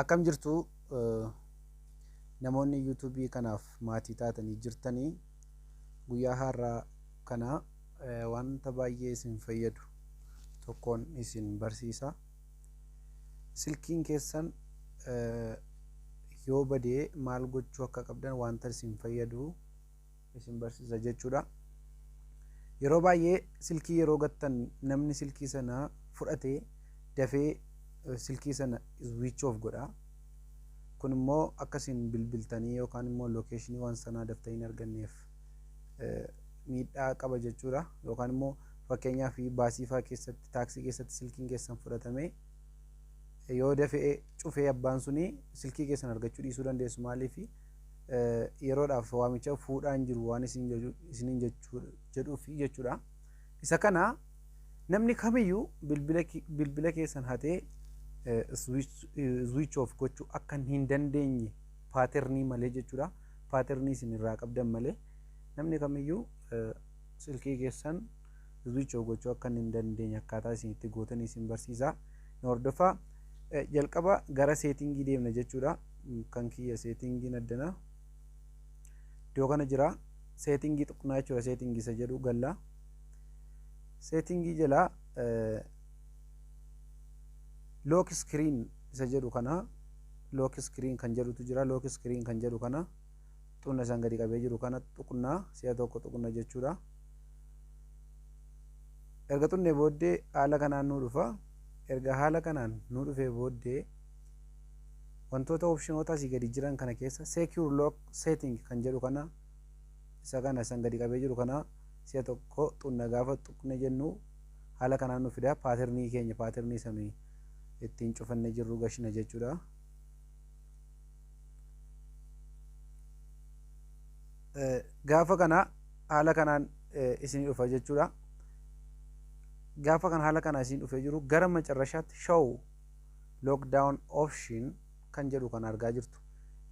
Akkam jirtu namoonni YouTube kanaaf maatii taatanii jirtanii guyyaa har'aa kana wanta baay'ee isin fayyadu tokkoon isin barsiisa. Silkiin keessan yoo badee maal gochuu akka qabdan wanta isin fayyadu isin barsiisa jechuudha. Yeroo baay'ee silkii yeroo gattan namni silkii sana fudhatee dafee silkii sana switch off godha. Kun immoo akkasiin bilbiltanii yookaan immoo lokeeshinii waan sanaa daftanii hin arganneef miidhaa qaba jechuudha. Yookaan immoo fakkeenyaaf baasii fa'aa keessatti taaksii keessatti silkiin keessan fudhatamee yoo dafee cufee abbaan suni silkii keessan argachuu dhiisuu dandeessu. Maaliif yeroodhaaf waamicha fuudhaan jiru waan isiniin jedhuuf jechuudha. Isa kana namni kamiyyuu bilbila keessan hatee switch off gochuu akka hin dandeenye paaternii malee jechuudha. Paaternii isin irraa qabdan malee namni kamiyyuu silkii keessan switch off gochuu akka hin dandeenye akkaataa isin itti gootan isin barsiisa. Hordofaa jalqaba gara seetingii deemna jechuudha. Kan kiyya seetingiin addana iddoo kana jira. Seetingii xuqqunaa jechuudha. Seetingii isa jedhu galla. Seetingii jalaa lock screen isa jedhu kana lock screen kan jedhutu jira. Lock screen kan jedhu kana xunna isaan gadi qabee jiru kana xuqqunaa si'a tokko xuqqunna jechuudha. Erga xunnee booddee haala kanaan nu dhufa. Erga haala kanaan nu dhufee booddee wantoota opshinoota asii gadi jiran kana keessa secure lock setting kan jedhu kana isa kana isaan gadi qabee jiru kana si'a tokko xunna gaafa xuqqune jennu haala kanaan nu fida. Paaternii keenya paaternii samii ittiin cufannee jirru gashina jechuudha. Gaafa kana haala kanaan isin dhufa jechuudha. Gaafa kana haala kanaan isin dhufee jiru gara macarrashaatti show lockdown option kan jedhu kan argaa jirtu.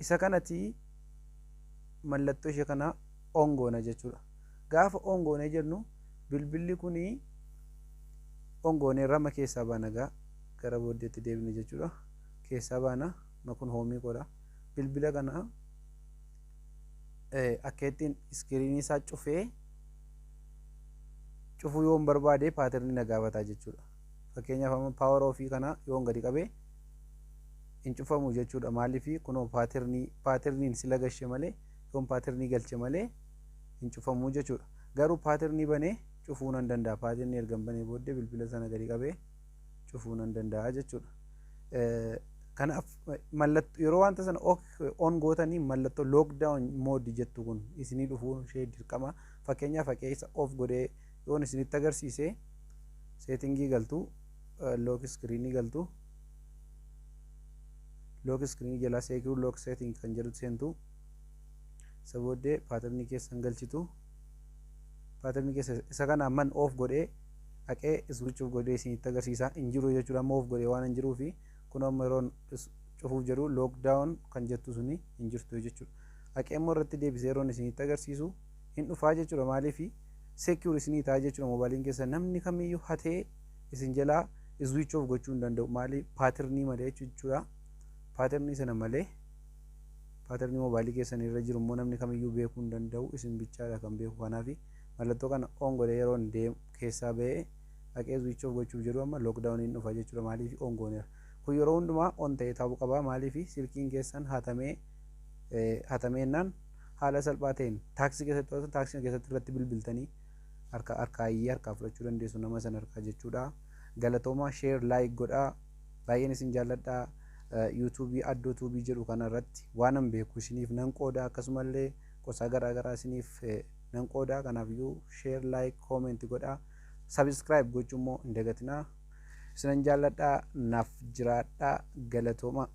Isa kanatti mallattoo ishee kana ongoona jechuudha. Gaafa ongoonee jennu bilbilli kuni ongoonee rama keessaa baanagaa gara booddeetti deebine jechuudha. Keessaa baana kun hoomii godha. Bilbila kana akka ittiin iskiriinii isaa cufee cufuu yoo barbaade paaternii na gaafataa jechuudha. Fakkeenyaaf amma paawar ofii kana yoo gadi qabee hin cufamu jechuudha. Maaliif kunoo paaterniin sila gashe malee yoon paaternii galche malee hin cufamu jechuudha. Garuu paaternii banee cufuu nan danda'a. Paaternii erga banee booddee bilbila sana gadi qabee cufuu nan danda'a jechuudha. Kanaaf mallattoo yeroo wanta sana on gootanii mallattoo lockdown mode jettu kun isinii dhufuu ishee dirqama. Fakkeenyaaf fakkeessa off godhee yoon isinitti agarsiise seetingii galtu lock screenii galtu lock screenii jalaa secure lock setting kan jedhu seentu isa booddee paaternii keessan galchitu. Paaternii keessa isa kana amman off godhee haqee switch off godhee isinitti agarsiisa. Hin jiru jechuudha. Amma off godhee waan hin jiruufi kun amma yeroon cufuuf jedhu lockdown kan jettu suni hin jirtu jechuudha. Haqee immoo irratti deebisee yeroon isinitti agarsiisu hin dhufaa jechuudha. Maaliif secure isinii ta'a jechuudha. Moobaayiliin keessa namni kamiyyuu hatee isin jalaa switch off gochuu hin danda'u. Maaliif paaternii malee jechuudha. Paaternii sana malee paaternii moobaayilii keessan irra jiru immoo namni kamiyyuu beekuu hin danda'u. Isin bichaadha kan beeku. Kanaaf mallattoo kana on godhee yeroon deemu keessaa ba'ee haqee switch off gochuuf jedhu amma lockdowniin dhufa jechuudha. Maaliif on gooneera. Kun yeroo hundumaa on ta'ee ta'uu qaba. Maaliif silkiin keessan hatameennaan haala salphaa ta'een taaksii keessatti irratti bilbiltanii harkaa fudhachuu dandeessu nama sana harkaa jechuudha. Galatooma share like godhaa. Baay'een isin jaalladhaa. YouTube addoo tuubii jedhu kana irratti waan an beeku isiniif nan qooda. Akkasumallee qosaa garaagaraa isiniif nan qooda. Kanaafiyyuu share like comment godhaa. Subscribe gochuu immoo hin dagatinaa. Isinan jaalladhaa. Naaf jiraadhaa. Galatooma.